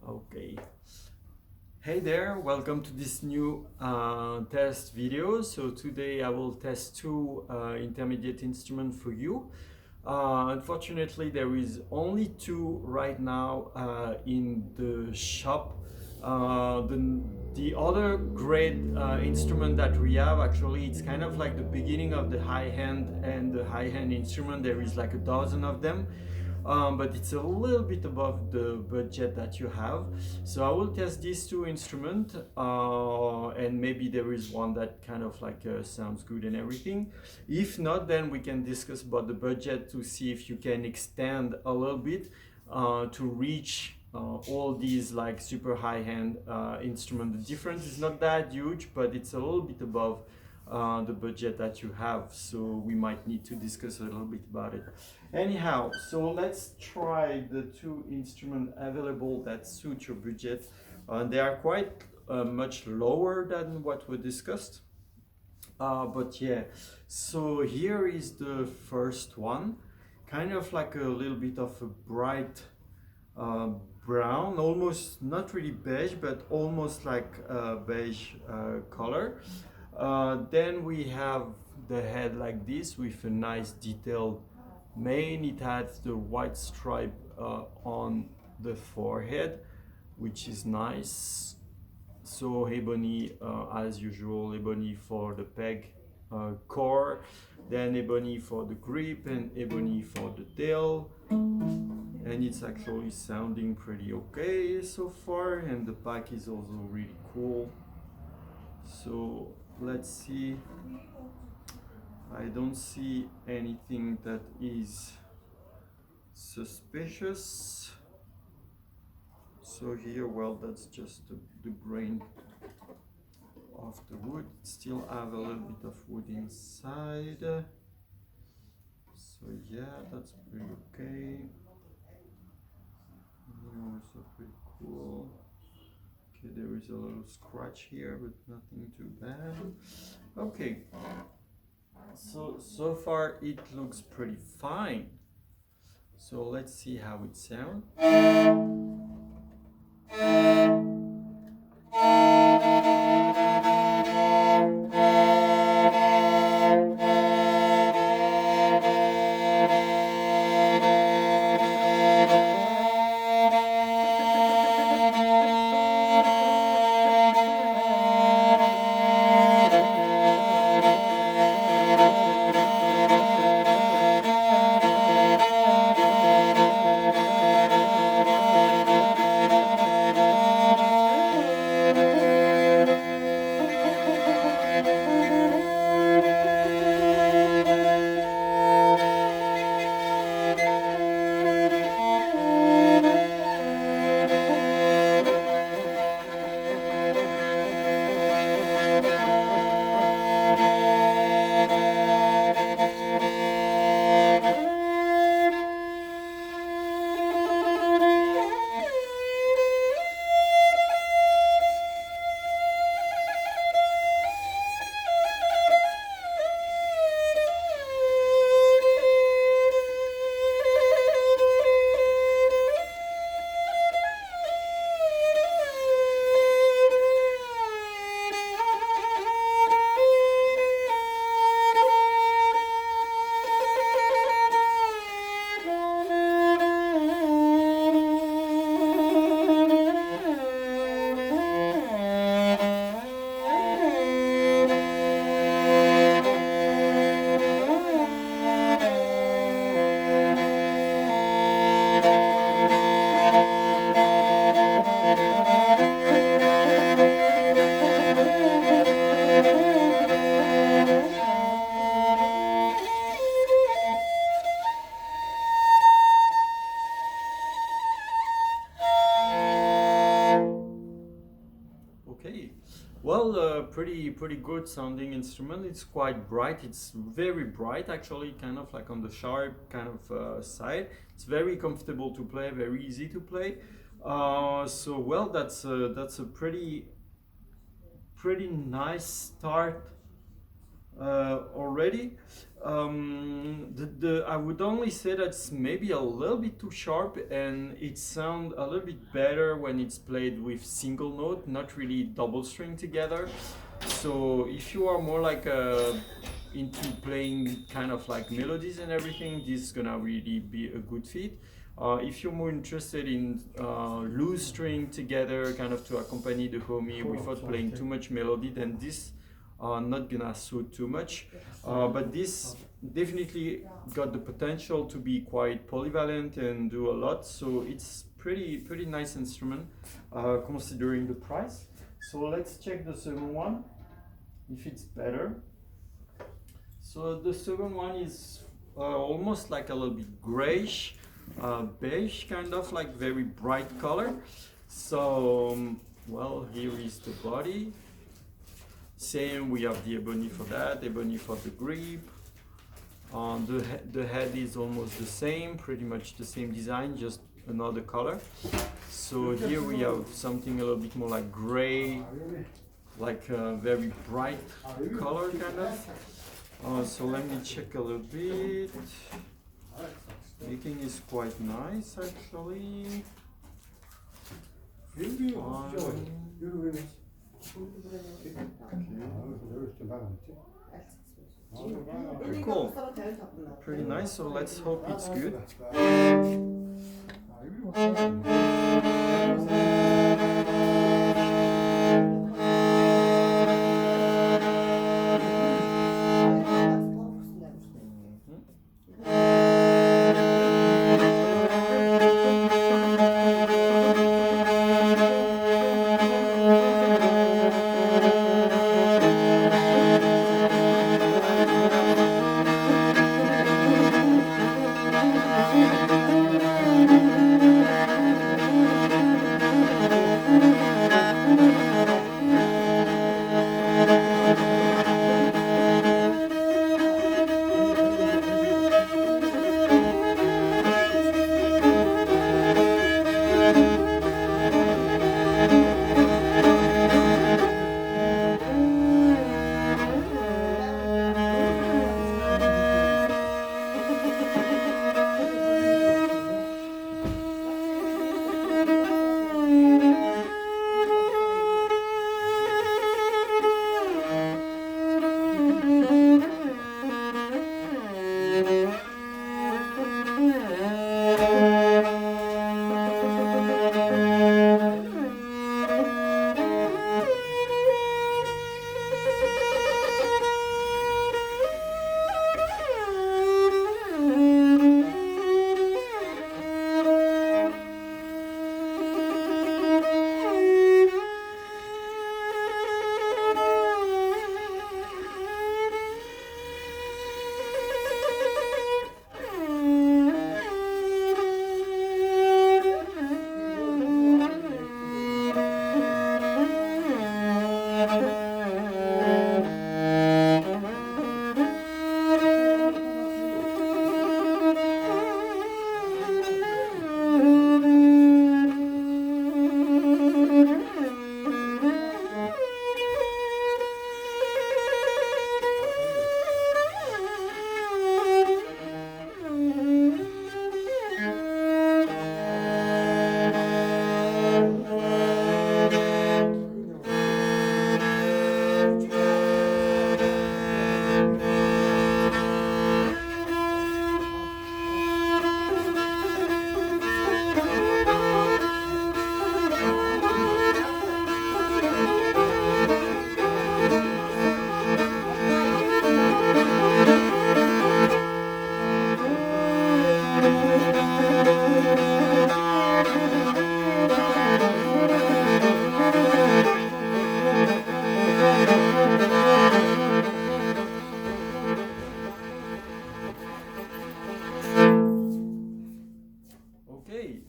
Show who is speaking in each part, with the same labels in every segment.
Speaker 1: Okay. Hey there, welcome to this new test video. So today I will test two intermediate instruments for you. Unfortunately, there is only two right now in the shop. The other great instrument that we have, actually, it's kind of like the beginning of the high-end and the high-end instrument. There is like a dozen of them. But it's a little bit above the budget that you have. So I will test these two instruments, and maybe there is one that kind of like sounds good and everything. If not, then we can discuss about the budget to see if you can extend a little bit to reach all these like super high-end instruments. The difference is not that huge, but it's a little bit above the budget that you have, so we might need to discuss a little bit about it. Anyhow, so let's try the two instruments available that suit your budget. They are quite much lower than what we discussed, but yeah. So here is the first one, kind of like a little bit of a bright uh, brown, almost not really beige, but almost like a beige color. Then we have the head like this with a nice detailed mane. It has the white stripe on the forehead, which is nice. So ebony, as usual, ebony for the peg core, then ebony for the grip and ebony for the tail. And it's actually sounding pretty okay so far, and the back is also really cool. So let's see. I don't see anything that is suspicious. So here, well, that's just the grain of the wood. It still have a little bit of wood inside. So yeah, that's pretty okay. Also pretty cool. Okay, there is a little scratch here, but nothing too bad. Okay, so far it looks pretty fine. So let's see how it sounds. Okay, well, pretty good sounding instrument. It's quite bright. It's very bright, actually, kind of like on the sharp kind of side. It's very comfortable to play, very easy to play. So well, that's a pretty nice start already. I would only say that's maybe a little bit too sharp, and it sounds a little bit better when it's played with single note, not really double string together. So if you are more like into playing kind of like melodies and everything, this is gonna really be a good fit. If you're more interested in loose string together, kind of to accompany the homie without playing too much melody, then this not gonna suit too much. But this definitely got the potential to be quite polyvalent and do a lot. So it's pretty nice instrument considering the price. So let's check the second one if it's better. So the second one is almost like a little bit grayish, beige, kind of like very bright color. So well, here is the body. Same, we have the ebony for that, ebony for the grip. The head is almost the same, pretty much the same design, just another color. So here we have something a little bit more like gray, like a very bright color kind of. So let me check a little bit. Making is quite nice actually. Cool. Pretty nice, so let's hope it's good.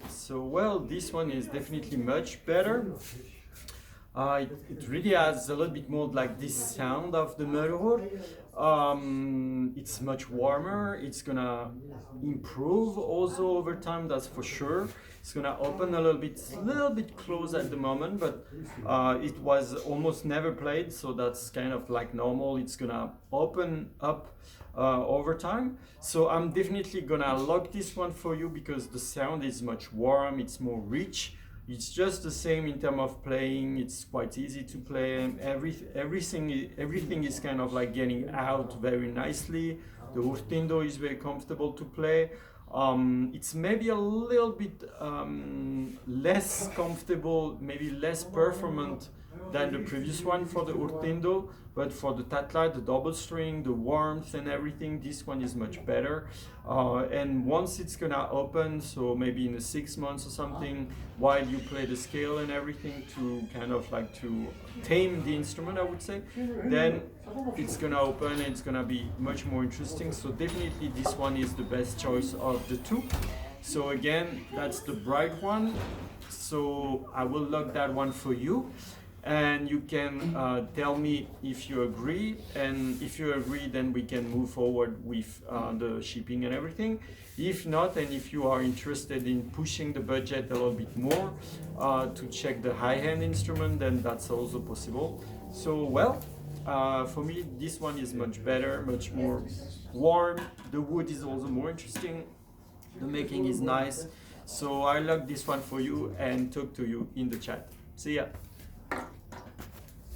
Speaker 1: So well, this one is definitely much better. It really has a little bit more like this sound of the Morin Khuur. It's much warmer. It's gonna improve also over time, that's for sure. It's gonna open a little bit close at the moment, but it was almost never played, so that's kind of like normal. It's gonna open up over time. So I'm definitely gonna lock this one for you because the sound is much warm, it's more rich. It's just the same in terms of playing. It's quite easy to play. Everything is kind of like getting out very nicely. The urtindo is very comfortable to play. It's maybe a little bit less comfortable, maybe less performant than the previous one for the urtindo, but for the tatla, the double string, the warmth and everything, this one is much better. And once it's gonna open, so maybe in the 6 months or something, while you play the scale and everything to kind of like to tame the instrument, I would say, then it's gonna open and it's gonna be much more interesting. So definitely this one is the best choice of the two. So again, that's the bright one. So I will lock that one for you. And you can tell me if you agree, and if you agree, then we can move forward with the shipping and everything. If not, and if you are interested in pushing the budget a little bit more to check the high-end instrument, then that's also possible. So, well, for me, this one is much better, much more warm. The wood is also more interesting. The making is nice. So I lock this one for you and talk to you in the chat. See ya.